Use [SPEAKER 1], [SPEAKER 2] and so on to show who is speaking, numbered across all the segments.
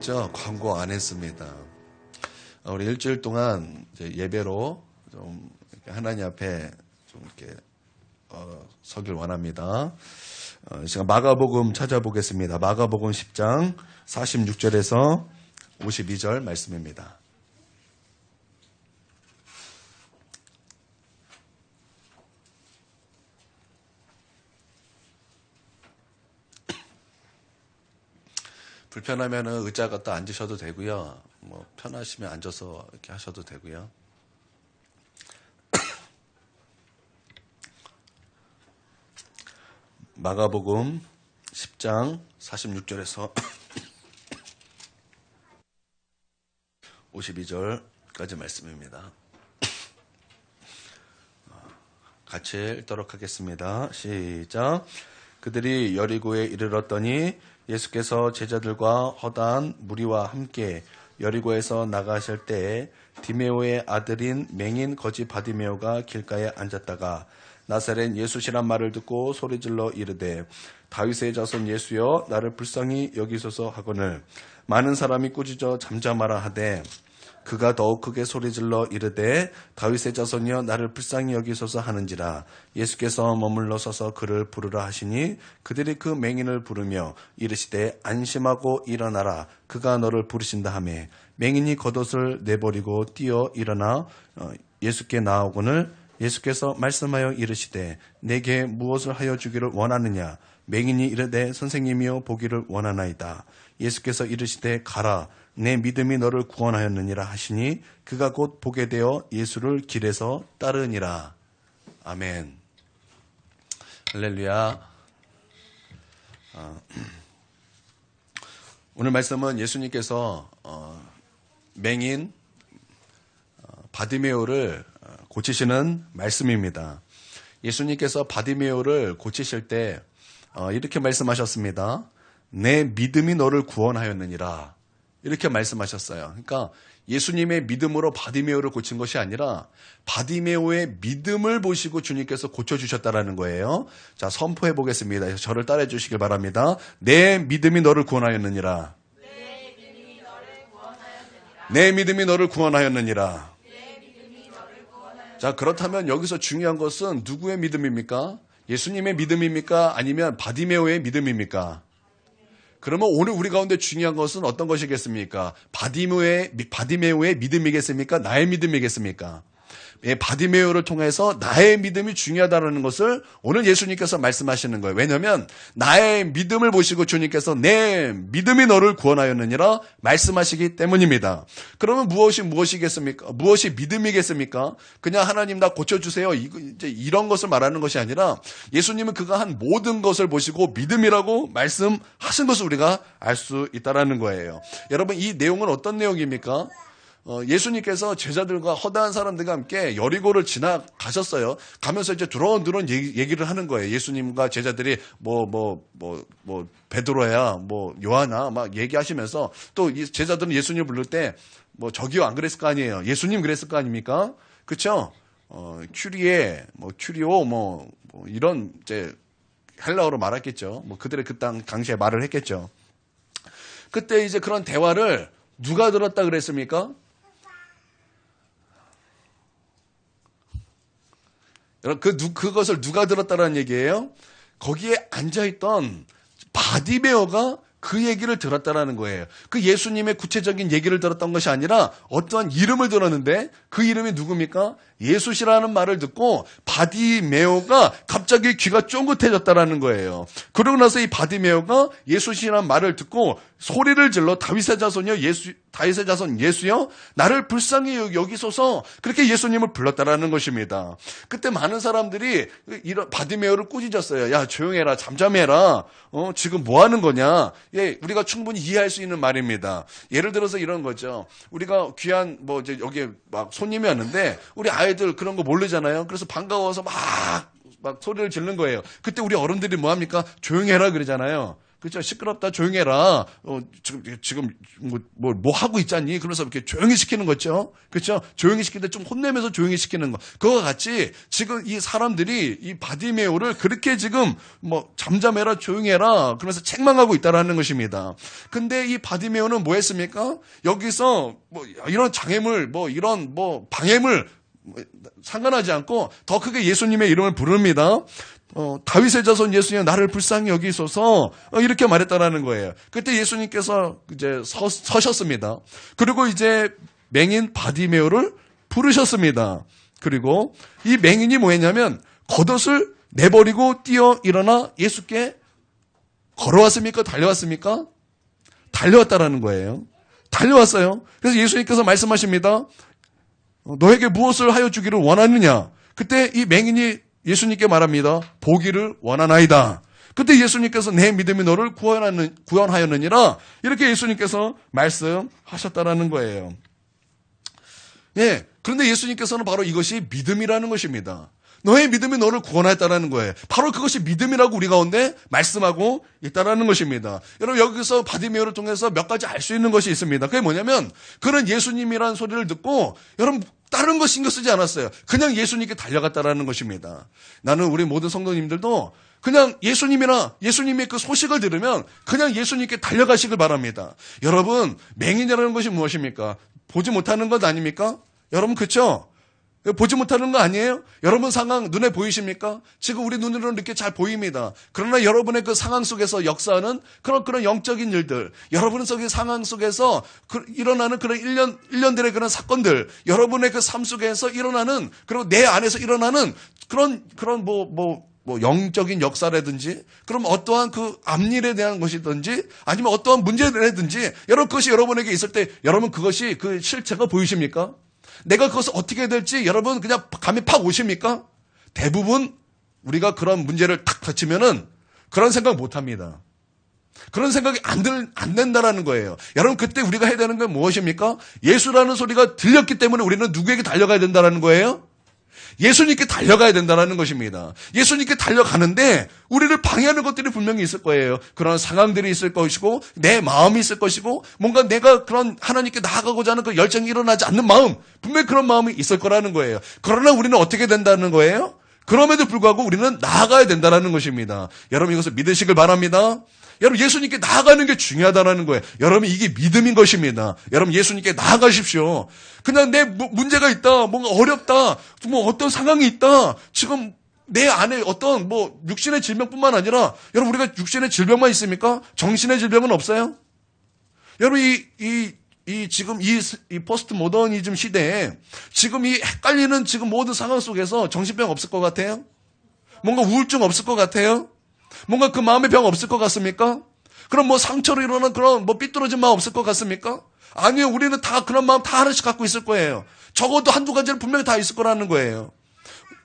[SPEAKER 1] 광고 안 했습니다. 우리 일주일 동안 이제 예배로 좀 하나님 앞에 좀 이렇게 서길 원합니다. 제가 마가복음 찾아보겠습니다. 마가복음 10장 46절에서 52절 말씀입니다. 불편하면 의자 갖다 앉으셔도 되고요. 뭐 편하시면 앉아서 이렇게 하셔도 되고요. 마가복음 10장 46절에서 52절까지 말씀입니다. 같이 읽도록 하겠습니다. 시작. 그들이 여리고에 이르렀더니 예수께서 제자들과 허다한 무리와 함께 여리고에서 나가실 때에 디메오의 아들인 맹인 거지 바디메오가 길가에 앉았다가 나사렛 예수시란 말을 듣고 소리질러 이르되 다윗의 자손 예수여 나를 불쌍히 여기소서 하거늘 많은 사람이 꾸짖어 잠잠하라 하되 그가 더욱 크게 소리질러 이르되 다윗의 자손이여 나를 불쌍히 여기소서 하는지라. 예수께서 머물러 서서 그를 부르라 하시니 그들이 그 맹인을 부르며 이르시되 안심하고 일어나라 그가 너를 부르신다 하매 맹인이 겉옷을 내버리고 뛰어 일어나 예수께 나아오거늘 예수께서 말씀하여 이르시되 내게 무엇을 하여 주기를 원하느냐. 맹인이 이르되 선생님이여 보기를 원하나이다. 예수께서 이르시되 가라 내 믿음이 너를 구원하였느니라 하시니 그가 곧 보게 되어 예수를 길에서 따르니라. 아멘. 할렐루야. 오늘 말씀은 예수님께서 맹인 바디메오를 고치시는 말씀입니다. 예수님께서 바디메오를 고치실 때 이렇게 말씀하셨습니다. 내 믿음이 너를 구원하였느니라. 이렇게 말씀하셨어요. 그러니까 예수님의 믿음으로 바디메오를 고친 것이 아니라 바디메오의 믿음을 보시고 주님께서 고쳐주셨다라는 거예요. 자, 선포해 보겠습니다. 저를 따라해 주시길 바랍니다. 내 믿음이 너를 구원하였느니라. 내 믿음이 너를 구원하였느니라. 자, 그렇다면 여기서 중요한 것은 누구의 믿음입니까? 예수님의 믿음입니까? 아니면 바디메오의 믿음입니까? 그러면 오늘 우리 가운데 중요한 것은 어떤 것이겠습니까? 바디메오의 믿음이겠습니까? 나의 믿음이겠습니까? 바디메오를 통해서 나의 믿음이 중요하다는 것을 오늘 예수님께서 말씀하시는 거예요. 왜냐하면 나의 믿음을 보시고 주님께서 내 믿음이 너를 구원하였느니라 말씀하시기 때문입니다. 그러면 무엇이겠습니까? 무엇이 믿음이겠습니까? 그냥 하나님 나 고쳐주세요. 이제 이런 것을 말하는 것이 아니라 예수님은 그가 한 모든 것을 보시고 믿음이라고 말씀하신 것을 우리가 알 수 있다는 거예요. 여러분 이 내용은 어떤 내용입니까? 예수님께서 제자들과 허다한 사람들과 함께 여리고를 지나가셨어요. 가면서 이제 두런두런 얘기를 하는 거예요. 예수님과 제자들이 베드로야, 요하나 막 얘기하시면서 또 이 제자들은 예수님 부를 때 저기요 안 그랬을 거 아니에요. 예수님 그랬을 거 아닙니까? 그렇죠? 큐리에, 큐리오, 이런 이제 헬라어로 말했겠죠. 그들의 그 당시에 말을 했겠죠. 그때 이제 그런 대화를 누가 들었다 그랬습니까? 그것을 누가 들었다라는 얘기예요? 거기에 앉아있던 바디메오가 그 얘기를 들었다라는 거예요. 그 예수님의 구체적인 얘기를 들었던 것이 아니라 어떠한 이름을 들었는데 그 이름이 누굽니까? 예수시라는 말을 듣고 바디메오가 갑자기 귀가 쫑긋해졌다라는 거예요. 그러고 나서 이 바디메오가 예수시라는 말을 듣고 소리를 질러 다윗의 자손 예수여 나를 불쌍히 여기소서 그렇게 예수님을 불렀다라는 것입니다. 그때 많은 사람들이 이런 바디메오를 꾸짖었어요. 야 조용해라 잠잠해라. 지금 뭐 하는 거냐. 예, 우리가 충분히 이해할 수 있는 말입니다. 예를 들어서 이런 거죠. 우리가 귀한 이제 여기 막 손님이 왔는데 우리 아이들 그런 거 모르잖아요. 그래서 반가워서 막 소리를 지르는 거예요. 그때 우리 어른들이 뭐 합니까? 조용히 해라 그러잖아요. 그죠? 시끄럽다, 조용해라. 지금 뭐 하고 있잖니? 그래서 이렇게 조용히 시키는 거죠. 그렇죠? 조용히 시키는데 좀 혼내면서 조용히 시키는 거. 그거와 같이 지금 이 사람들이 이 바디메오를 그렇게 지금 뭐 잠잠해라, 조용해라. 그러면서 책망하고 있다라는 것입니다. 근데 이 바디메오는 뭐 했습니까? 여기서 뭐 이런 장애물, 뭐 이런 뭐 방해물 상관하지 않고 더 크게 예수님의 이름을 부릅니다. 다윗의 자손 예수님 나를 불쌍히 여기소서 이렇게 말했다라는 거예요. 그때 예수님께서 이제 서셨습니다. 그리고 이제 맹인 바디메오를 부르셨습니다. 그리고 이 맹인이 뭐했냐면 겉옷을 내버리고 뛰어 일어나 예수께 걸어왔습니까? 달려왔습니까? 달려왔다라는 거예요. 달려왔어요. 그래서 예수님께서 말씀하십니다. 너에게 무엇을 하여 주기를 원하느냐? 그때 이 맹인이 예수님께 말합니다. 보기를 원하나이다. 그때 예수님께서 내 믿음이 너를 구원하였느니라. 이렇게 예수님께서 말씀하셨다라는 거예요. 예. 그런데 예수님께서는 바로 이것이 믿음이라는 것입니다. 너의 믿음이 너를 구원하였다라는 거예요. 바로 그것이 믿음이라고 우리 가운데 말씀하고 있다라는 것입니다. 여러분 여기서 바디메오를 통해서 몇 가지 알 수 있는 것이 있습니다. 그게 뭐냐면 그는 예수님이라는 소리를 듣고 여러분 다른 거 신경 쓰지 않았어요. 그냥 예수님께 달려갔다라는 것입니다. 나는 우리 모든 성도님들도 그냥 예수님의 그 소식을 들으면 그냥 예수님께 달려가시길 바랍니다. 여러분 맹인이라는 것이 무엇입니까? 보지 못하는 것 아닙니까? 여러분 그렇죠? 보지 못하는 거 아니에요? 여러분 상황 눈에 보이십니까? 지금 우리 눈으로는 이렇게 잘 보입니다. 그러나 여러분의 그 상황 속에서 역사하는 그런 영적인 일들, 여러분의 속의 상황 속에서 일어나는 그런 일련들의 그런 사건들, 여러분의 그 삶 속에서 일어나는, 그리고 내 안에서 일어나는 그런 영적인 역사라든지, 그럼 어떠한 그 앞일에 대한 것이든지, 아니면 어떠한 문제라든지, 여러분 그것이 여러분에게 있을 때, 여러분 그것이 그 실체가 보이십니까? 내가 그것을 어떻게 해야 될지 여러분 그냥 감이 팍 오십니까? 대부분 우리가 그런 문제를 탁 닥치면은 그런 생각 못 합니다. 그런 생각이 안 된다라는 거예요. 여러분 그때 우리가 해야 되는 건 무엇입니까? 예수라는 소리가 들렸기 때문에 우리는 누구에게 달려가야 된다라는 거예요? 예수님께 달려가야 된다는 것입니다. 예수님께 달려가는데 우리를 방해하는 것들이 분명히 있을 거예요. 그런 상황들이 있을 것이고 내 마음이 있을 것이고 뭔가 내가 그런 하나님께 나아가고자 하는 그 열정이 일어나지 않는 마음, 분명히 그런 마음이 있을 거라는 거예요. 그러나 우리는 어떻게 된다는 거예요? 그럼에도 불구하고 우리는 나아가야 된다는 것입니다. 여러분 이것을 믿으시길 바랍니다. 여러분 예수님께 나아가는 게 중요하다는 거예요. 여러분 이게 믿음인 것입니다. 여러분 예수님께 나아가십시오. 그냥 내 문제가 있다, 뭔가 어렵다, 뭐 어떤 상황이 있다, 지금 내 안에 어떤 육신의 질병뿐만 아니라 여러분 우리가 육신의 질병만 있습니까? 정신의 질병은 없어요? 여러분 지금 이 포스트 모더니즘 시대에 지금 이 헷갈리는 지금 모든 상황 속에서 정신병 없을 것 같아요? 뭔가 우울증 없을 것 같아요? 뭔가 그 마음의 병 없을 것 같습니까? 그럼 상처로 일어난 그런 삐뚤어진 마음 없을 것 같습니까? 아니요, 우리는 다 그런 마음 다 하나씩 갖고 있을 거예요. 적어도 한두 가지는 분명히 다 있을 거라는 거예요.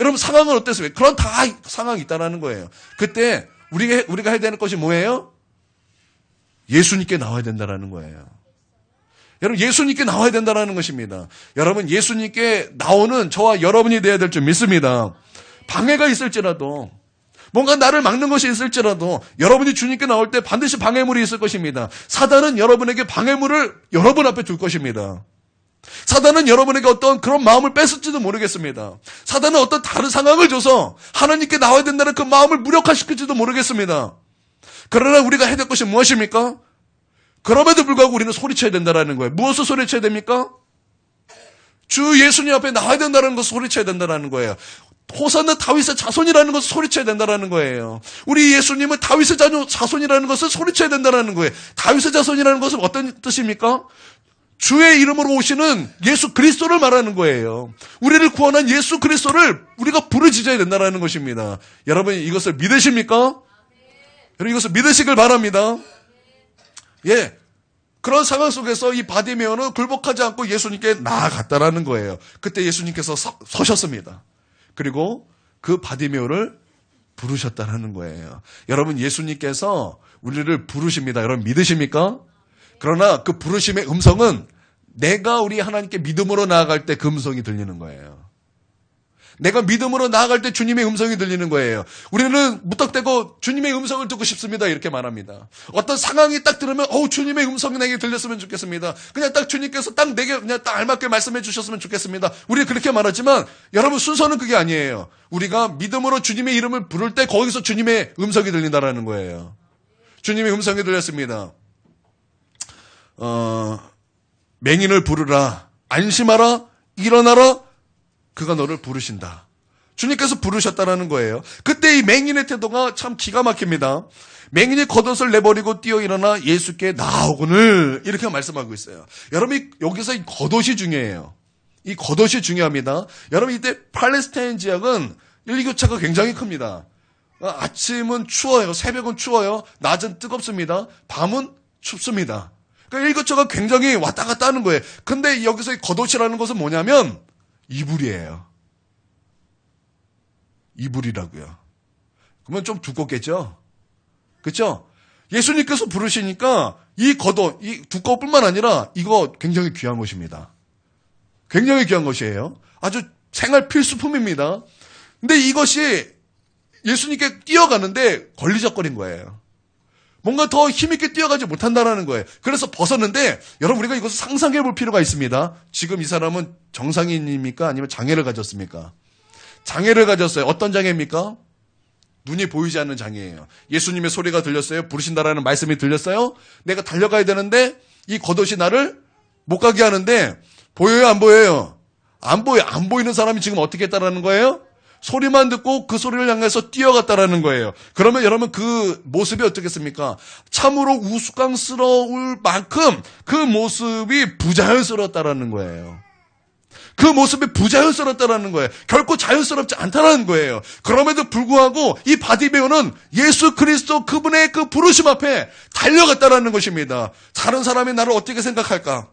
[SPEAKER 1] 여러분 상황은 어땠어요? 그런 다 상황이 있다라는 거예요. 그때 우리가 해야 되는 것이 뭐예요? 예수님께 나와야 된다라는 거예요. 여러분 예수님께 나와야 된다라는 것입니다. 여러분 예수님께 나오는 저와 여러분이 되어야 될 줄 믿습니다. 방해가 있을지라도 뭔가 나를 막는 것이 있을지라도 여러분이 주님께 나올 때 반드시 방해물이 있을 것입니다. 사단은 여러분에게 방해물을 여러분 앞에 둘 것입니다. 사단은 여러분에게 어떤 그런 마음을 뺏을지도 모르겠습니다. 사단은 어떤 다른 상황을 줘서 하나님께 나와야 된다는 그 마음을 무력화시킬지도 모르겠습니다. 그러나 우리가 해야 될 것이 무엇입니까? 그럼에도 불구하고 우리는 소리쳐야 된다는 거예요. 무엇을 소리쳐야 됩니까? 주 예수님 앞에 나와야 된다는 것을 소리쳐야 된다는 거예요. 호산나 다윗의 자손이라는 것을 소리쳐야 된다는 거예요. 우리 예수님은 다윗의 자손이라는 것을 소리쳐야 된다는 거예요. 다윗의 자손이라는 것은 어떤 뜻입니까? 주의 이름으로 오시는 예수 그리스도를 말하는 거예요. 우리를 구원한 예수 그리스도를 우리가 부르짖어야 된다는 것입니다. 여러분 이것을 믿으십니까? 여러분 이것을 믿으시길 바랍니다. 예. 그런 상황 속에서 이 바디메오는 굴복하지 않고 예수님께 나아갔다라는 거예요. 그때 예수님께서 서셨습니다. 그리고 그 바디메오를 부르셨다는 거예요. 여러분 예수님께서 우리를 부르십니다. 여러분 믿으십니까? 그러나 그 부르심의 음성은 내가 우리 하나님께 믿음으로 나아갈 때 그 음성이 들리는 거예요. 내가 믿음으로 나아갈 때 주님의 음성이 들리는 거예요. 우리는 무턱대고 주님의 음성을 듣고 싶습니다. 이렇게 말합니다. 어떤 상황이 딱 들으면 주님의 음성이 내게 들렸으면 좋겠습니다. 그냥 딱 주님께서 딱 내게 그냥 딱 알맞게 말씀해 주셨으면 좋겠습니다. 우리 그렇게 말하지만 여러분 순서는 그게 아니에요. 우리가 믿음으로 주님의 이름을 부를 때 거기서 주님의 음성이 들린다라는 거예요. 주님의 음성이 들렸습니다. 맹인을 부르라. 안심하라. 일어나라. 그가 너를 부르신다. 주님께서 부르셨다라는 거예요. 그때 이 맹인의 태도가 참 기가 막힙니다. 맹인이 겉옷을 내버리고 뛰어 일어나 예수께 나오거늘 이렇게 말씀하고 있어요. 여러분 여기서 이 겉옷이 중요해요. 이 겉옷이 중요합니다. 여러분 이때 팔레스타인 지역은 일교차가 굉장히 큽니다. 아침은 추워요. 새벽은 추워요. 낮은 뜨겁습니다. 밤은 춥습니다. 그러니까 일교차가 굉장히 왔다 갔다 하는 거예요. 근데 여기서 이 겉옷이라는 것은 뭐냐면 이불이에요. 이불이라고요. 그러면 좀 두껍겠죠? 그렇죠? 예수님께서 부르시니까 이 겉옷, 이 두꺼울 뿐만 아니라 이거 굉장히 귀한 것입니다. 굉장히 귀한 것이에요. 아주 생활 필수품입니다. 근데 이것이 예수님께 뛰어가는데 걸리적거린 거예요. 뭔가 더 힘있게 뛰어가지 못한다는 거예요. 그래서 벗었는데 여러분 우리가 이것을 상상해 볼 필요가 있습니다. 지금 이 사람은 정상인입니까? 아니면 장애를 가졌습니까? 장애를 가졌어요. 어떤 장애입니까? 눈이 보이지 않는 장애예요. 예수님의 소리가 들렸어요. 부르신다라는 말씀이 들렸어요. 내가 달려가야 되는데 이 겉옷이 나를 못 가게 하는데 보여요? 안 보여요? 안 보여. 안 보이는 사람이 지금 어떻게 했다라는 거예요? 소리만 듣고 그 소리를 향해서 뛰어갔다라는 거예요. 그러면 여러분 그 모습이 어떻겠습니까? 참으로 우스꽝스러울 만큼 그 모습이 부자연스러웠다라는 거예요. 그 모습이 부자연스럽다라는 거예요. 결코 자연스럽지 않다라는 거예요. 그럼에도 불구하고 이 바디메오는 예수 그리스도 그분의 그 부르심 앞에 달려갔다라는 것입니다. 다른 사람이 나를 어떻게 생각할까?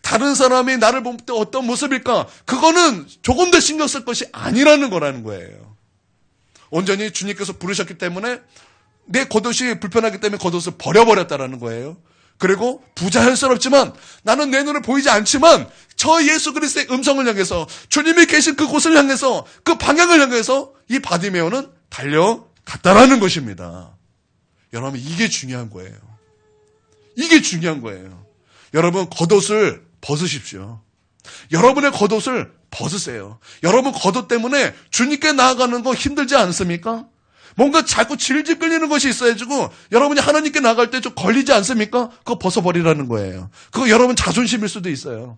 [SPEAKER 1] 다른 사람이 나를 볼 때 어떤 모습일까? 그거는 조금 더 신경 쓸 것이 아니라는 거라는 거예요. 온전히 주님께서 부르셨기 때문에 내 겉옷이 불편하기 때문에 겉옷을 버려버렸다라는 거예요. 그리고 부자연스럽지만 나는 내 눈에 보이지 않지만 저 예수 그리스도의 음성을 향해서 주님이 계신 그곳을 향해서 그 방향을 향해서 이 바디메오는 달려갔다라는 것입니다. 여러분 이게 중요한 거예요. 이게 중요한 거예요. 여러분 겉옷을 벗으십시오. 여러분의 겉옷을 벗으세요. 여러분 겉옷 때문에 주님께 나아가는 거 힘들지 않습니까? 뭔가 자꾸 질질 끌리는 것이 있어야지고 여러분이 하나님께 나갈 때 좀 걸리지 않습니까? 그거 벗어버리라는 거예요. 그거 여러분 자존심일 수도 있어요.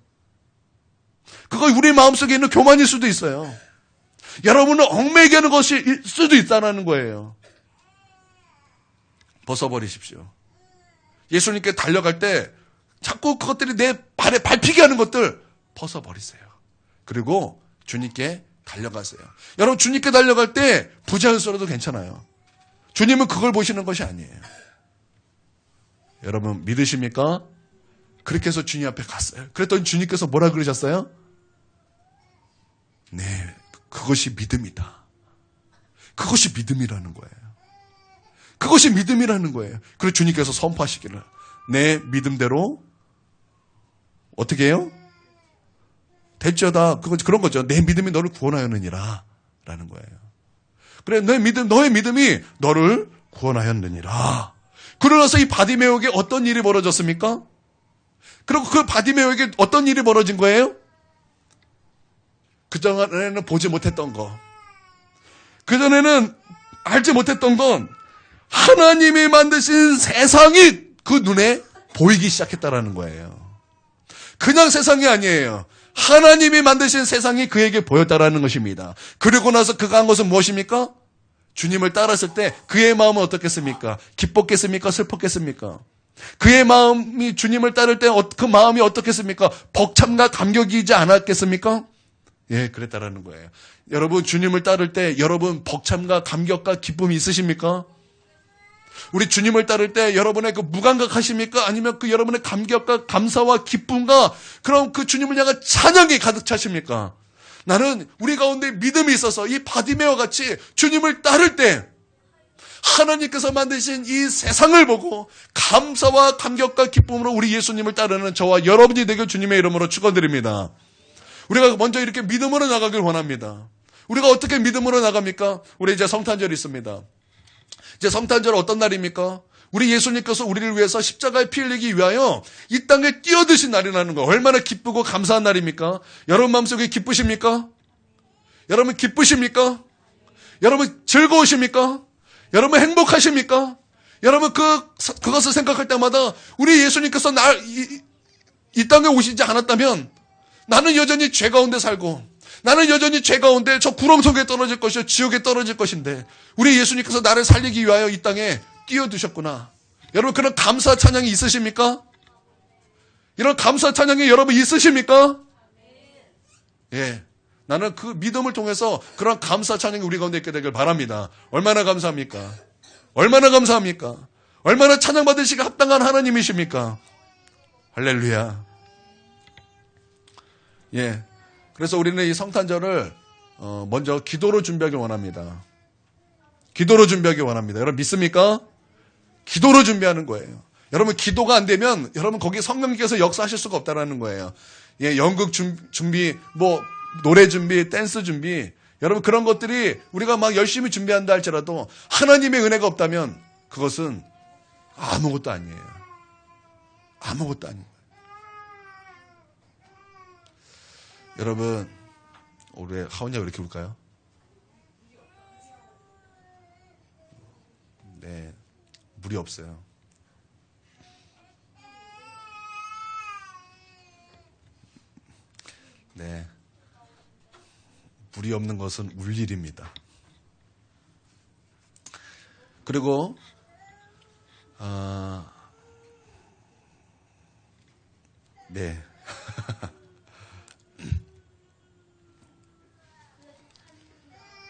[SPEAKER 1] 그거 우리 마음속에 있는 교만일 수도 있어요. 여러분을 얽매이게 하는 것일 수도 있다는 거예요. 벗어버리십시오. 예수님께 달려갈 때 자꾸 그것들이 내 발에 밟히게 하는 것들 벗어버리세요. 그리고 주님께 달려가세요. 여러분 주님께 달려갈 때 부자연스러워도 괜찮아요. 주님은 그걸 보시는 것이 아니에요. 여러분 믿으십니까? 그렇게 해서 주님 앞에 갔어요. 그랬더니 주님께서 뭐라 그러셨어요? 네, 그것이 믿음이다. 그것이 믿음이라는 거예요. 그것이 믿음이라는 거예요. 그래서 주님께서 선포하시기를 내 믿음대로 어떻게 해요? 됐죠다. 그런 거죠. 내 믿음이 너를 구원하였느니라. 라는 거예요. 그래, 너의 믿음이 너를 구원하였느니라. 그러나서 이 바디메오에게 어떤 일이 벌어졌습니까? 그리고 그 바디메오에게 어떤 일이 벌어진 거예요? 그전에는 보지 못했던 거. 그전에는 알지 못했던 건 하나님이 만드신 세상이 그 눈에 보이기 시작했다라는 거예요. 그냥 세상이 아니에요. 하나님이 만드신 세상이 그에게 보였다라는 것입니다. 그리고 나서 그가 한 것은 무엇입니까? 주님을 따랐을 때 그의 마음은 어떻겠습니까? 기뻤겠습니까? 슬펐겠습니까? 그의 마음이 주님을 따를 때 그 마음이 어떻겠습니까? 벅참과 감격이지 않았겠습니까? 예, 그랬다라는 거예요. 여러분 주님을 따를 때 여러분 벅참과 감격과 기쁨이 있으십니까? 우리 주님을 따를 때 여러분의 그 무감각하십니까? 아니면 그 여러분의 감격과 감사와 기쁨과 그럼 그 주님을 향한 찬양이 가득 차십니까? 나는 우리 가운데 믿음이 있어서 이 바디메오와 같이 주님을 따를 때 하나님께서 만드신 이 세상을 보고 감사와 감격과 기쁨으로 우리 예수님을 따르는 저와 여러분이 되길 주님의 이름으로 축원드립니다. 우리가 먼저 이렇게 믿음으로 나가길 원합니다. 우리가 어떻게 믿음으로 나갑니까? 우리 이제 성탄절이 있습니다. 이제 성탄절 어떤 날입니까? 우리 예수님께서 우리를 위해서 십자가에 피 흘리기 위하여 이 땅에 뛰어드신 날이라는 거. 얼마나 기쁘고 감사한 날입니까? 여러분 마음속에 기쁘십니까? 여러분 기쁘십니까? 여러분 즐거우십니까? 여러분 행복하십니까? 여러분 그것을 생각할 때마다 우리 예수님께서 이 땅에 오시지 않았다면 나는 여전히 죄 가운데 살고 나는 여전히 죄 가운데 저 구름 속에 떨어질 것이요 지옥에 떨어질 것인데 우리 예수님께서 나를 살리기 위하여 이 땅에 뛰어드셨구나. 여러분 그런 감사 찬양이 있으십니까? 이런 감사 찬양이 여러분 있으십니까? 예. 나는 그 믿음을 통해서 그런 감사 찬양이 우리 가운데 있게 되길 바랍니다. 얼마나 감사합니까? 얼마나 감사합니까? 얼마나 찬양받으시기 합당한 하나님이십니까? 할렐루야. 예. 그래서 우리는 이 성탄절을 먼저 기도로 준비하길 원합니다. 기도로 준비하길 원합니다. 여러분 믿습니까? 기도로 준비하는 거예요. 여러분 기도가 안 되면 여러분 거기 성령님께서 역사하실 수가 없다라는 거예요. 예, 연극 준비, 노래 준비, 댄스 준비, 여러분 그런 것들이 우리가 막 열심히 준비한다 할지라도 하나님의 은혜가 없다면 그것은 아무것도 아니에요. 아무것도 아니에요. 여러분 우리 하원이가 왜 이렇게 울까요? 네, 물이 없어요. 네, 물이 없는 것은 울 일입니다. 그리고 네.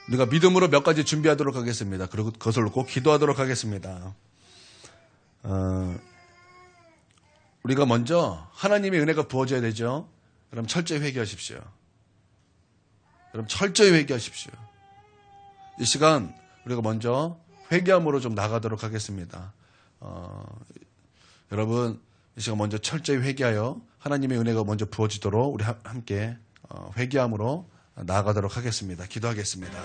[SPEAKER 1] 우리가 믿음으로 몇 가지 준비하도록 하겠습니다. 그리고 그것을 놓고 기도하도록 하겠습니다. 우리가 먼저 하나님의 은혜가 부어져야 되죠. 그럼 철저히 회개하십시오. 여러분 철저히 회개하십시오. 이 시간 우리가 먼저 회개함으로 좀 나가도록 하겠습니다. 여러분 이 시간 먼저 철저히 회개하여 하나님의 은혜가 먼저 부어지도록 우리 함께 회개함으로 나아가도록 하겠습니다. 기도하겠습니다.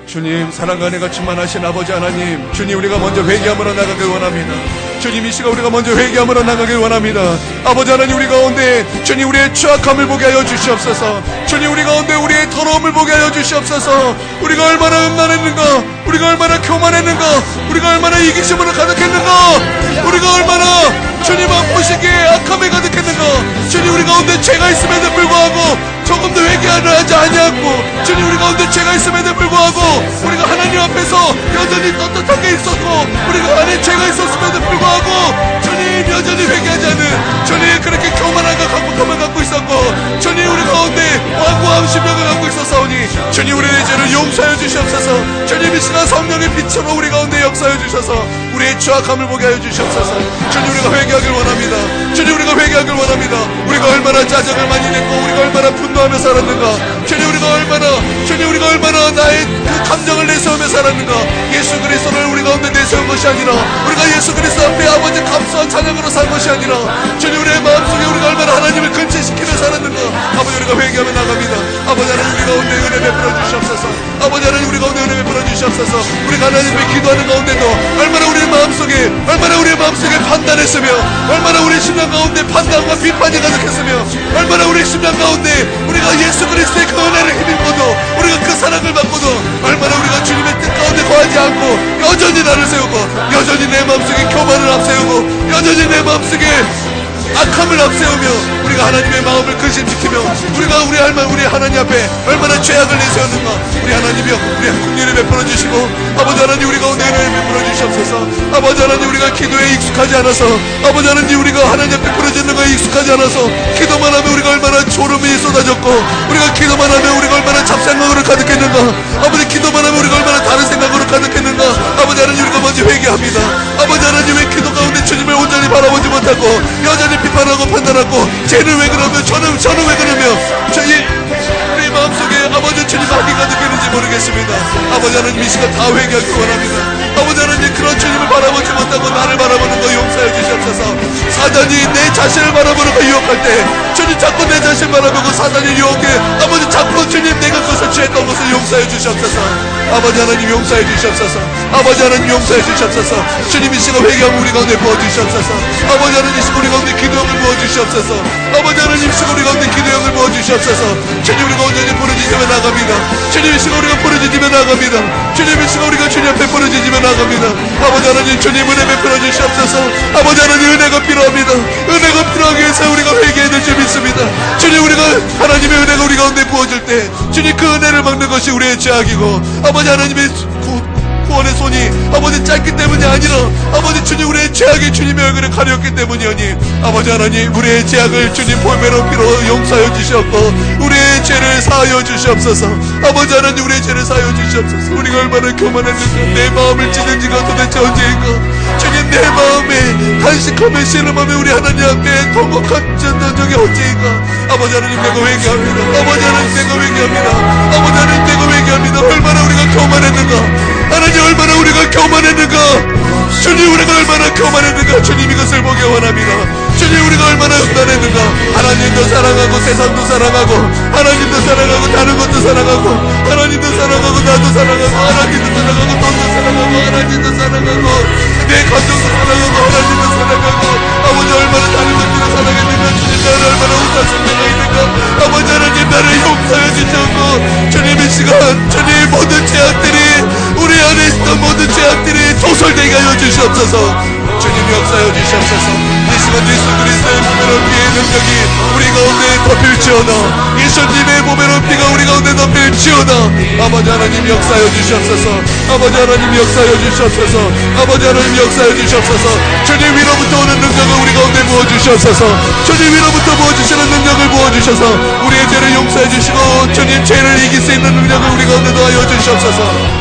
[SPEAKER 1] 주님, 사랑과 은혜가 충만하신 아버지 하나님, 주님 우리가 먼저 회개함으로 나가길 원합니다. 주님 이 시간 우리가 먼저 회개함으로 나가길 원합니다. 아버지 하나님 우리 가운데 주님 우리의 추악함을 보게 하여 주시옵소서. 주님 우리 가운데 우리의 더러움을 보게 하여 주시옵소서. 우리가 얼마나 음란했는가, 우리가 얼마나 교만했는가, 우리가 얼마나 이기심으로 가득했는가, 우리가 얼마나 주님 앞보시기에 악함에 가득했는가. 주님 우리 가운데 죄가 있음에도 불구하고 조금도 회개하려 하지 아니하고, 주님 우리 가운데 죄가 있음에도 불구하고 우리가 하나님 앞에서 여전히 떳떳하게 있었고, 우리가 안에 죄가 있었음에도 불구하고 주님 여전히 회개하지 않은, 주님 그렇게 교만함과 강박함을 갖고 있었고, 주님 우리 가운데 완고함 심령을 갖고 있었사오니 주님 우리의 죄를 용서하여 주시옵소서. 주님 이 시간 성령의 빛으로 우리 가운데 역사하여 주셔서 우리의 추악함을 보게 하여 주시옵소서. 주님 우리가 회개하길 원합니다. 주님 우리가 회개하길 원합니다. 우리가 얼마나 짜증을 많이 냈고 우리가 얼마나 분노하며 살았는가. 주님 우리가 얼마나 나의 그 감정을 내세우며 살았는가. 예수 그리스도를 우리 가운데 내세운 것이 아니라 우리가 예수 그리스도 앞에 아버지 감사한 찬양으로 산 것이 아니라 주님 우리의 마음속에 우리가 얼마나 하나님을 근체시키며 살았는가. 아버지 우리가 회개하며 나갑니다. 아버지 하나님 우리 가운데 은혜 베풀어 주시옵소서. 아버지 하나님 우리 가운데 은혜 베풀어 주시옵소서. 우리가 하나님께 기도하는 가운데도 얼마나 우리의 마음속에 판단했으며, 얼마나 우리 심령 가운데 판단과 비판이 가득했으며, 얼마나 우리 심령 가운데 우리가 예수 그리스도의 그 은혜를 힘입고도 우리가 그 사랑을 받고도 얼마나 우리가 주님의 뜻 가운데 거하지 않고 여전히 나를 세우고 여전히 내 마음속에 교만을 앞세우고 여전히 내 마음속에 악함을 앞세우며 우리가 하나님의 마음을 근심시키며 우리가 우리 하나님 앞에 얼마나 죄악을 내세웠는가. 우리 하나님이여 우리 국리를 베풀어 주시고, 아버지 하나님 우리 가운데 은혜를 베풀어 주시옵소서. 아버지 하나님 우리가 기도에 익숙하지 않아서, 아버지 하나님 우리가 하나님 앞에 부르짖는 거에 익숙하지 않아서 기도만 하면 우리가 얼마나 졸음이 쏟아졌고, 우리가 기도만 하면 우리가 얼마나 잡생각으로 가득했는가. 아버지 기도만 하면 우리가 얼마나 다른 생각으로 가득했는가. 아버지 하나님 우리가 먼저 회개합니다. 아버지 하나님의 기도 가운데 주님을 온전히 바라보지 못하고 여전히 비판하고 판단하고, 쟤는 왜 그러며 저는 왜 그러며 우리 마음속에 아버지 주님 마귀가 느끼는지 모르겠습니다. 아버지 하나님 이 시간 다 회개하기 원합니다. 아버지 하나님 그런 주님을 바라보지 못하고 나를 바라보는 거 용서해 주시옵소서. 사단이 내 자신을 바라보는 거 유혹할 때 주님 자꾸 내 자신 바라보고 사단이 유혹해 아버지 자꾸 주님 내가 그것을 취했던 것을 용서해 주시옵소서. 아버지 하나님 용서해 주시옵소서. 아버지 하나님 용서해 주시옵소서. 주님 이 시간 회개하면 우리 가운데 부어주시옵소서. 아버지 하나님 이 시간 우리 가운데 기도형을 부어주시옵소서. 아버지 하나님 이 시간 우리 가운데 기도형을 부어주시옵소서. 주님 우리가 온전히 부르짖으며 나갑니다. 주님 이 시간 우리가 부르짖으며 나갑니다. 주님 이 시간 우리가 주님 앞에 부르짖으며 나갑니다. 아버지 하나님 주님 은혜 베풀어 주시옵소서. 아버지 하나님 은혜가 필요합니다. 은혜가 필요하기 위해서 우리가 회개해야 될 줄 믿습니다. 주님 우리가 하나님의 은혜가 우리 가운데 부어질 때 주님 그 은혜를 막는 것이 우리의 죄악이고 아버지 하나님의 구원의 손이 아버지 짧기 때문이 아니라 아버지 주님 우리의 죄악이 주님의 얼굴을 가렸기 때문이오니 아버지 하나님 우리의 죄악을 주님 볼매로 피로 용서하여 주시옵고 우리의 죄를 사하여 주시옵소서. 아버지 하나님 우리의 죄를 사하여 주시옵소서. 우리가 얼마나 교만했는가. 내 마음을 찢은 지가 도대체 언제인가. 주님 내 마음에 간직하며 씨름하며 우리 하나님 앞에 통곡한 적이 언제인가. 아버지 하나님 내가 회개합니다. 아버지 하나님 내가 회개합니다. 아버지 하나님 내가 회개합니다. 얼마나 우리가 교만했는가. 하나님 얼마나 우리가 교만했는가. 주님 우리가 얼마나 교만했는가. 주님 이것을 보기 원합니다. 주님 우리가 얼마나 음란했는가. 하나님도 사랑하고 세상도 사랑하고 하나님도 사랑하고 다른 것도 사랑하고 하나님도 사랑하고 나도 사랑하고 하나님도 사랑하고 돈도 사랑하고 하나님도 사랑하고 내 감정도 사랑하고 하나님도 사랑하고 아버지 얼마나 다른 것들을 사랑했는가. 주님 나를 얼마나 못하신 데가 있는가. 아버지 하나님 나를 용서해 주시고 주님 이 시간 주님 모든 죄악들이 우리 안에 있던 모든 죄악들이 도설되게 하여 주시옵소서. 주님 역사하여 주시옵소서. 이 시간 예수 그리스도의 보배로운 피의 능력이 우리 가운데 덮일지어다. 예수님의 보배로운 피가 우리 가운데 덮일지어다. 아버지 하나님 역사하여 주시옵소서. 아버지 하나님 역사하여 주시옵소서. 아버지 하나님 역사하여 주시옵소서. 주님 위로부터 오는 능력을 우리 가운데 부어주시옵소서. 주님 위로부터 부어주시는 능력을 부어주셔서 우리의 죄를 용서해 주시고 주님 죄를 이길 수 있는 능력을 우리 가운데 더하여 주시옵소서.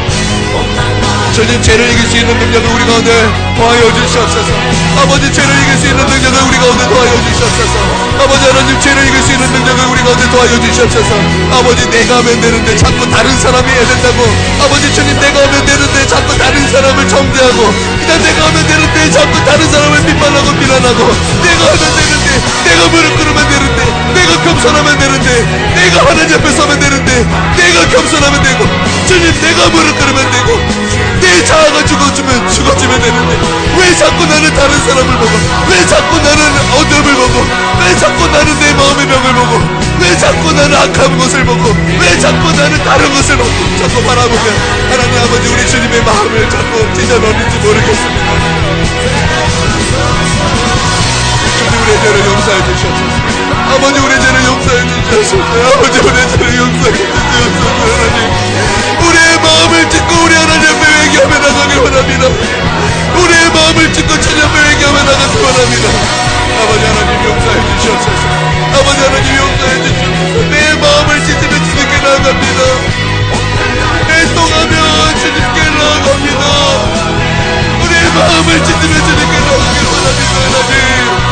[SPEAKER 1] 주님 죄를 이길 수 있는 능력을 우리 가운데 더하여 주시옵소서. 아버지 죄를 이길 수 있는 능력을 우리 가운데 더하여 주시옵소서. 아버지 하나님 죄를 이길 수 있는 능력을 우리 가운데 더하여 주시옵소서. 아버지 내가 하면 되는데 자꾸 다른 사람이 해야 된다고. 아버지 주님 내가 하면 되는데 자꾸 다른 사람을 정죄하고 그냥 내가 하면 되는데 자꾸 다른 사람을 비판하고 비난하고 내가 하면 되는데 내가 무릎 꿇으면 되는데 내가 겸손하면 되는데 내가 하나님 앞에 서면 되는데 내가 겸손하면 되고 주님 내가 무릎 꿇으면 되고 내 자아가 죽어지면 되는데 왜 자꾸 나는 다른 사람을 보고 왜 자꾸 나는 어둠을 보고 왜 자꾸 나는 내 마음의 병을 보고 왜 자꾸 나는 악한 것을 보고 왜 자꾸 나는 다른 것을 보고 자꾸 바라보면 하나님 아버지 우리 주님의 마음을 자꾸 찢어놓는지 모르겠습니다. 주님 우리의 죄를 용서해 주시옵소서. 아버지 우리의 죄를 용서해 주시옵소서. 아버지 우리의 죄를 용서해 주시옵소서. 하나님 우리의 마음을 찢고 우리 하나님 앞에 회개하며 나가길 원합니다. 우리의 마음을 찢고 주님 앞에 회개하며 나가길 원합니다. 아버지 하나님 용서해 주시옵소서. 아버지 하나님 용서해 주시옵소서. 내 마음을 찢으며 주님께 나아갑니다. 애통하며 주님께 나아갑니다. 우리의 마음을 찢으며 주님께 나아가길 원합니다. 하나님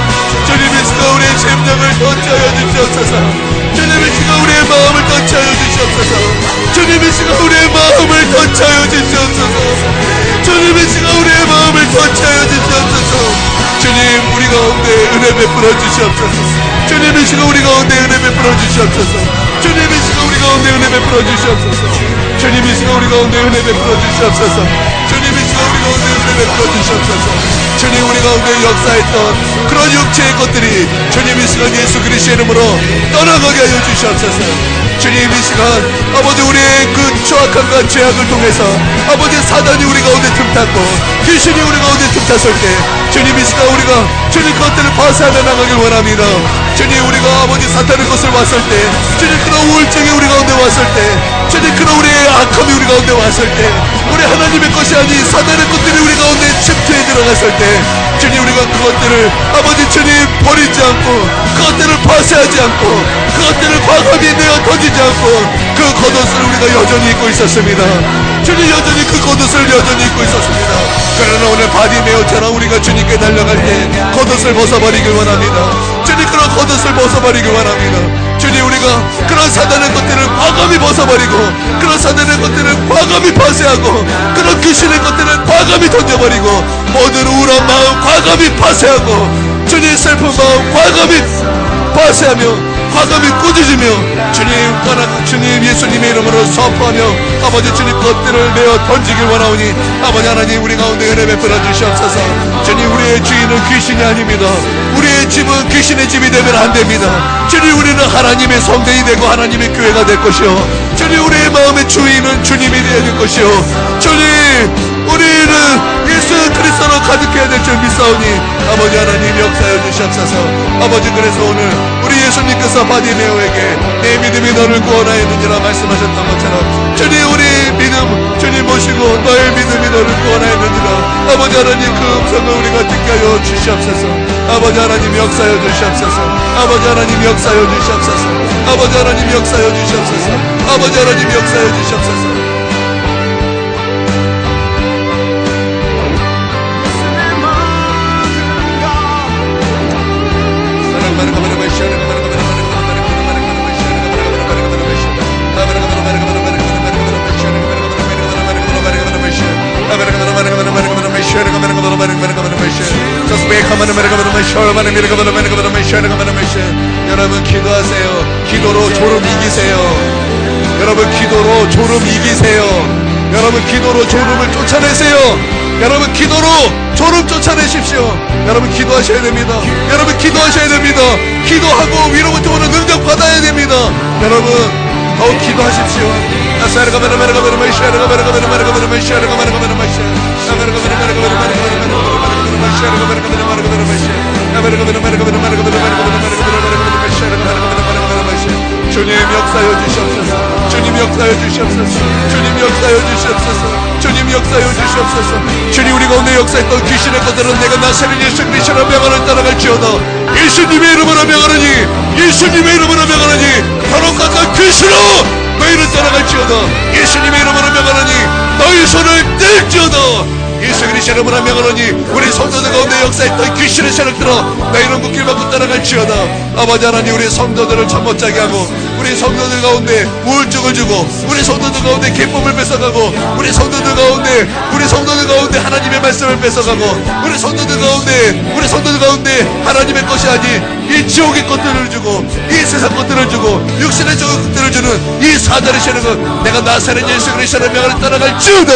[SPEAKER 1] 주님의 시가 우리의 심령을 터치하여 주시옵소서. 주님의 시가 우리의 마음을 터치하여 주시옵소서. 주님의 시가 우리의 마음을 터치하여 주시옵소서. 주님의 시가 우리의 마음을 터치하여 주시옵소서. 주님 우리 가운데 은혜 베풀어 주시옵소서. 주님의 시가 우리 가운데 은혜 베풀어 주시옵소서. 주님의 시가 우리 가운데 은혜 베풀어 주시옵소서. 주님의 시가 우리 가운데 은혜 베풀어 주시옵소서. 주님의 시가 우리 가운데 은혜 베풀어 주시옵소서. 주님 우리 가운데 역사했던 그런 육체의 것들이 주님 이 시간 예수 그리스도의 이름으로 떠나가게 하여 주시옵소서. 주님 이 시간 아버지 우리의 그 추악함과 죄악을 통해서 아버지 사단이 우리 가운데 틈탔고 귀신이 우리 가운데 틈탔을 때 주님 이 시간 우리가 주님 그것들을 파쇄하며 나가길 원합니다. 주님 우리가 아버지 사탄의 것을 왔을 때 주님 그런 우울증이 우리 가운데 왔을 때 주님 그런 우리의 악함이 우리 가운데 왔을 때 우리 하나님의 것이 아닌 사단의 것들이 우리 가운데 침투해 들어갔을 때 주님 우리가 그것들을 아버지 주님 버리지 않고 그것들을 파쇄하지 않고 그것들을 과감히 내어 던지지 않고 그 겉옷을 우리가 여전히 입고 있었습니다. 주님 여전히 그 겉옷을 여전히 입고 있었습니다. 그러나 오늘 바디메어처럼 우리가 주님께 달려갈 때 겉옷을 벗어버리길 원합니다. 주님 그런 겉옷을 벗어버리길 원합니다. 주님 주님, 우리가 그런 사단의 것들을 과감히 벗어버리고, 그런 사단의 것들을 과감히 파쇄하고, 그런 귀신의 것들을 과감히 던져버리고, 모든 우울한 마음 과감히 파쇄하고, 주님 슬픈 마음 과감히 파쇄하며 과감히 꾸짖으며 주님 예수님의 이름으로 선포하며 아버지 주님 것들을 내어 던지길 원하오니 아버지 하나님 우리 가운데 은혜 베풀어 주시옵소서. 주님 우리의 주인은 귀신이 아닙니다. 우리의 집은 귀신의 집이 되면 안 됩니다. 주님 우리는 하나님의 성전이 되고 하나님의 교회가 될 것이요, 주님 우리의 마음의 주인은 주님이 되어야 될 것이요, 주님 우리는 예수 그리스도로 가득해야 될 줄 믿사오니 아버지 하나님 역사해 주시옵소서. 아버지 그래서 오늘 우리 예수님께서 바디메오에게 내 믿음이 너를 구원하였느니라 말씀하셨던 것처럼 주님 우리 믿음 주님 모시고 너의 믿음이 너를 구원하였느니라 아버지 하나님 그 음성을 우리가 듣게 하여 주시옵소서. 아버지 하나님 역사해 주시옵소서. 아버지 하나님 역사해 주시옵소서. 아버지 하나님 역사해 주시옵소서. 아버지 하나님 역사해 주시옵소서. 여러분 기도하세요. 기도로 졸음 이기세요. 여러분 기도로 졸음 이기세요. 여러분 기도로 졸음을 쫓아내세요. 여러분 기도로 졸음 쫓아내십시오. 여러분 기도하셔야 됩니다. 여러분 기도하셔야 됩니다. 기도하고 위로부터 오는 능력 받아야 됩니다. 여러분 더욱 기도하십시오. 주님 역사여 주시옵소서. 주님 역사여 주시옵소서. 주님 역사여 주시옵소서. 주님 역사여 주시옵소서. 주님 우리 가운데 역사했던 귀신의 것들은 내가 나사렛 예수 그리스도의 명을 따라갈지어다. 예수님의 이름으로 명하노니 예수님의 이름으로 명하노니 더러운 귀신아 너희를 따라갈지어다. 예수님의 이름으로 명하노니 너희 손을 뗄지어다. 예수 그리스도의 이름으로 명하노니 우리 성도들 가운데 역사했던 귀신의 세력들아 너희는 묶일 받고 따라갈지어다. 아버지 하나님 우리 성도들을 잠 못 자게 하고 우리 성도들 가운데 우울증을 주고 우리 성도들 가운데 기쁨을 뺏어가고 우리 성도들 가운데 하나님의 말씀을 뺏어가고 우리 성도들 가운데 하나님의 것이 아닌 이 지옥의 것들을 주고 이 세상 것들을 주고 육신의 것들을 주는 이 사단의 세력은 내가 나사렛 예수 그리스도의 명을 따라갈지어다.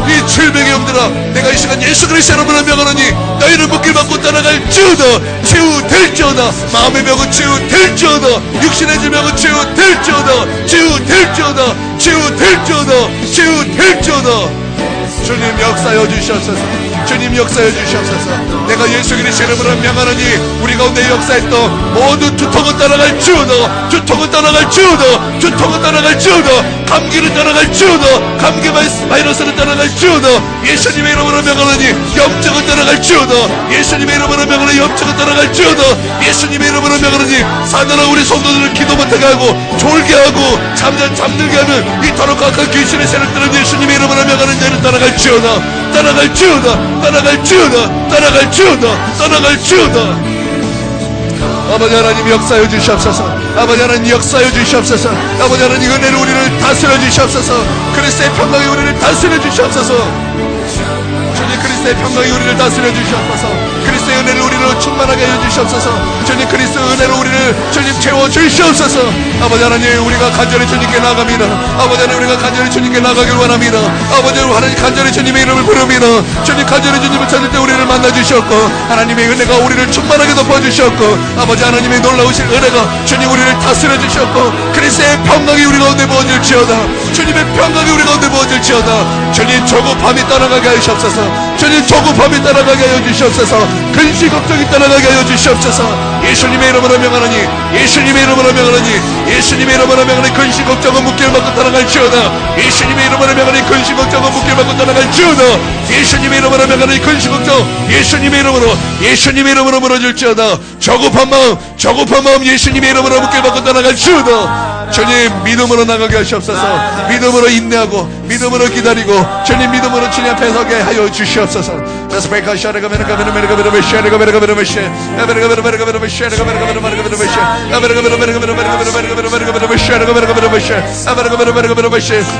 [SPEAKER 1] 이 질병의 영들아 내가 이 시간 예수 그리스도의 이름으로 명하노니 너희를 묶일 받고 따라갈지어다. 치유될지어다. 마음의 병은 치유될지어다. 육신의 질병은 치유될지어다. 치유될지어다. 치유될지어다. 치유될지어다. 주님 역사여 주시옵소서. 주님 역사해 주시옵소서. 내가 예수 그리스도의 이름으로 명하노니 우리 가운데 역사했던 모든 두통은 따라갈지어다. 두통은 따라갈지어다. 두통은 따라갈지어다. 감기를 따라갈지어다. 감기 바이러스를 따라갈지어다. 예수님의 이름으로 명하노니 염증은 따라갈지어다. 예수님의 이름으로 명하노니 염증은 따라갈지어다. 예수님의 이름으로 명하노니 사단아 우리 성도들을 기도 못하게 하고 졸게 하고 잠들게 하는 이 더럽고 악한 귀신의 세력들은 예수님의 이름으로 명하는 자를 따라갈지어다. 따라갈지어다. 따라갈지어다. 따라갈지어다. 따라갈지어다. 아버지 하나님 역사해 주시옵소서. 아버지 하나님 역사해 주시옵소서. 아버지 하나님 은혜로 우리를 다스려 주시옵소서. 그리스도의 평강이 우리를 다스려 주시옵소서. 주님 그리스도의 평강이 우리를 다스려 주시옵소서. 그리스도의 은혜를 우리로 충만하게 해주시옵소서. 주님 그리스도의 은혜로 우리를 주님 채워주시옵소서. 아버지 하나님 우리가 간절히 주님께 나갑니다. 아버지 하나님 우리가 간절히 주님께 나가길 원합니다. 아버지 하나님 간절히 주님의 이름을 부릅니다. 주님 간절히 주님을 찾을 때 우리를 만나주셨고 하나님의 은혜가 우리를 충만하게 덮어주셨고 아버지 하나님의 놀라우신 은혜가 주님 우리를 다스려 주셨고 그리스도의 평강이 우리 가운데 부어질지어다. 주님의 평강이 우리 가운데 부어질지어다. 주님 조급함이 떠나가게 하시옵소서. 주님 조급함이 떠나가게 하여 주시옵소서. 근심 걱정이 떠나가게 하여 주시옵소서. 예수님의 이름으로 명하노니 예수님의 이름으로 명하노니 예수님의 이름으로 명하노니 근심 걱정은 묶일 받고 떠나갈지어다. 예수님의 이름으로 명하노니 근심 걱정은 묶일 받고 떠나갈지어다. 예수님의 이름으로 명하노니 근심 걱정 예수님의 이름으로 무너질지어다. 조급한 마음 예수님의 이름으로 묶일 받고 떠나갈지어다. 주님 믿음으로 나가게 하시옵소서. 믿음으로 인내하고 믿음으로 기다리고 주님 믿음으로 주님 앞에 서게 하여 주시옵소서.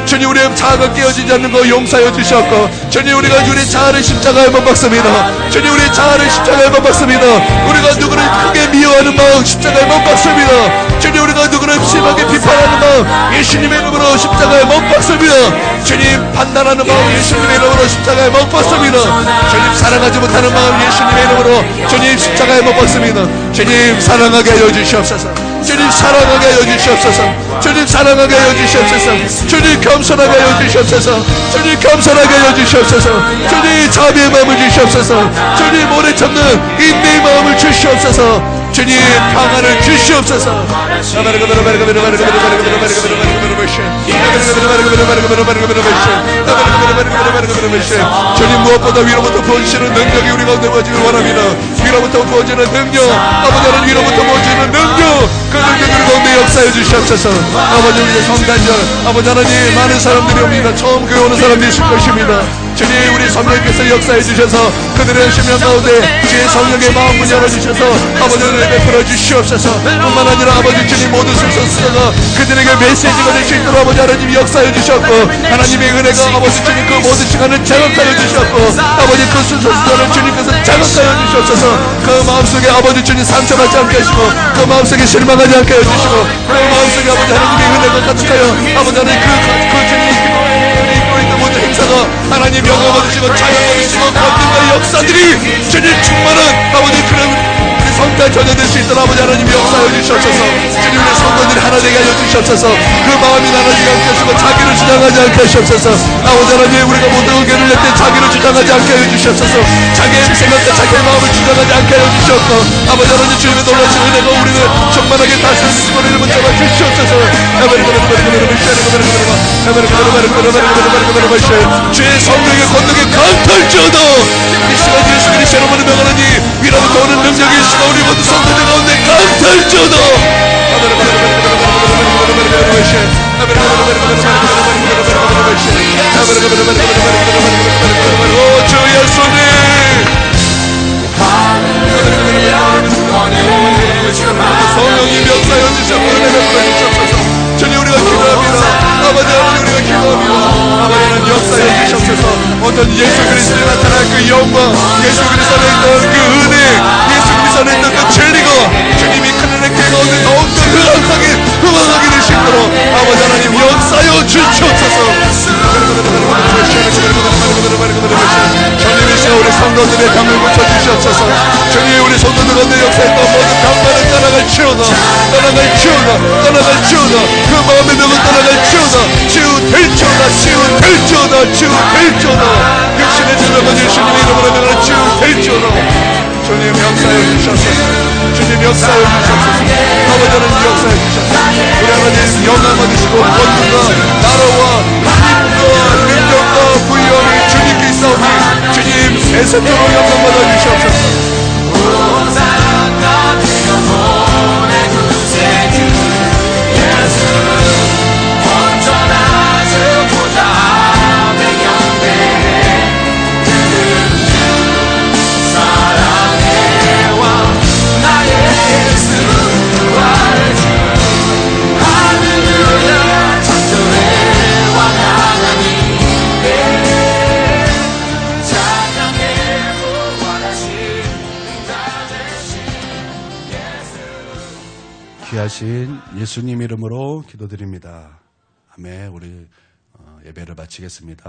[SPEAKER 1] 주님 우리의 자아가 깨어지지 않는 거 용서하여 주시옵고 주님 우리가 우리 자아를 십자가에 못 박습니다. 주님 우리 자아를 십자가에 못 박습니다. 우리가 누구를 크게 미워하는 마음 십자가에 못 박습니다. 주님 우리가 누구를 심하게 비판하는 마음 예수님의 이름으로 십자가에 못 박습니다. 주님 판단하는 마음 예수님의 이름으로 십자가에 못 박습니다. 주님 사랑하지 못하는 마음 예수님의 이름으로 주님 십자가에 못 박습니다. 주님 사랑하게 하여 주시옵소서. 주님 사랑하게 하여 주시옵소서. 주님 사랑하게 하여 주시옵소서. 주님 겸손하게 하여 주시옵소서. 주님 겸손하게 하여 주시옵소서. 주님 자비의 마음을 주시옵소서. 주님 오래 참는 인내의 마음을 주시옵소서. 주님 평안을 주시옵소서. 주님 무엇보다 위로부터 부어주시는 능력이 우리 가운데 부어지길 원합니다. 위로부터 부어지는 능력, 아버지 하나님 위로부터 부어지는 능력, 그 능력을 가운데 역사해 주시옵소서. 아버지 우리 성탄절 아버지 하나님 많은 사람들이 옵니다. 처음 교회 오는 사람들이 있을 것입니다. 주님 우리 성령께서 역사해 주셔서 그들의 심령 가운데 주의 성령의 마음 문 열어주셔서 아버지 은혜 베풀어 주시옵소서. 뿐만 아니라 아버지 주님 모든 순서가 그들에게 메시지가 될 수 있도록 아버지 하나님 역사해 주셨고 하나님의 은혜가 아버지 주님 그 모든 시간을 자극하여 주셨고 아버지 그 순서를 주님께서 자극하여 주셨소서. 그 마음속에 아버지 주님 상처받지 않게 하시고 그 마음속에 실망하지 않게 해주시고 그 마음속에 아버지 하나님의 은혜가 가득하여 아버지 하나님 그 주님 모든 행사가 하나님 영광 받으시고 찬양 받으시고 권능과 역사들이 주님 충만한 아버지 그런 우리 성탄 전해될 수 있도록 아버지 하나님 역사해 주시옵소서. 주님 우리 성도들이 하나 되게 하여 주시옵소서. 그 마음이 나눠지지 않게 하시고 자기를 주장하지 않게 하시옵소서. 아버지 하나님 우리가 모든 의견을 낼 때 자기를 주장하지 않게 하여 주시옵소서. 자기의 생각과 자기의 마음을 주장하지 않게 하여 주시옵고 아버지 하나님 주님의 놀라신 은혜가 우리를 충만하게 다스리는 머리를 붙잡아 주시옵소서. 주의 성령의 권능에 강탈지어다. 이 시간 예수 그리스도 여러분의 명하나니 위로부터 오는 능력이 이 시간 우리 모든 성도들 가운데 강탈지어다. 오 주 예수님 성령이 역사해 주셔서 은혜 베풀어 주시옵소서. 주님 우리가 기도합니다. 아버지 하나님 우리가 기도합니다. 아버지 하나님 역사해 주시옵소서. 어떤 예수 그리스도에 나타난 그 영광 예수 그리스도 안에 있던 그 은혜 예수 그리스도 안에 있던 그 진리가 주님이 그들의 그 가운데 더욱더 흥황하게 될 수 있도록 아버지 하나님 역사하여 주시옵소서. 주님 이 시간 우리 성도들의 병을 고쳐주시옵소서. 주님 우리 성도들 가운데 역사했던 모든 병만을 떠나갈지어다. 그 마음의 병은 떠나갈지어다. 치유될지어다. 육신의 질병은 예수님의 이름으로 명하는 치유될지어다. 주님 역사해 주셨소서. 주님 역사해 주셨소서. 아버지 하나님 역사해 주셨소서. 우리 하나님 영광 받으시고 권능과 나라와 힘과 능력과 부여함이 주님께 있사오니 주님 세세토록 영광 받아 주시옵소서. 귀하신 예수님 이름으로 기도드립니다. 아멘. 우리 예배를 마치겠습니다.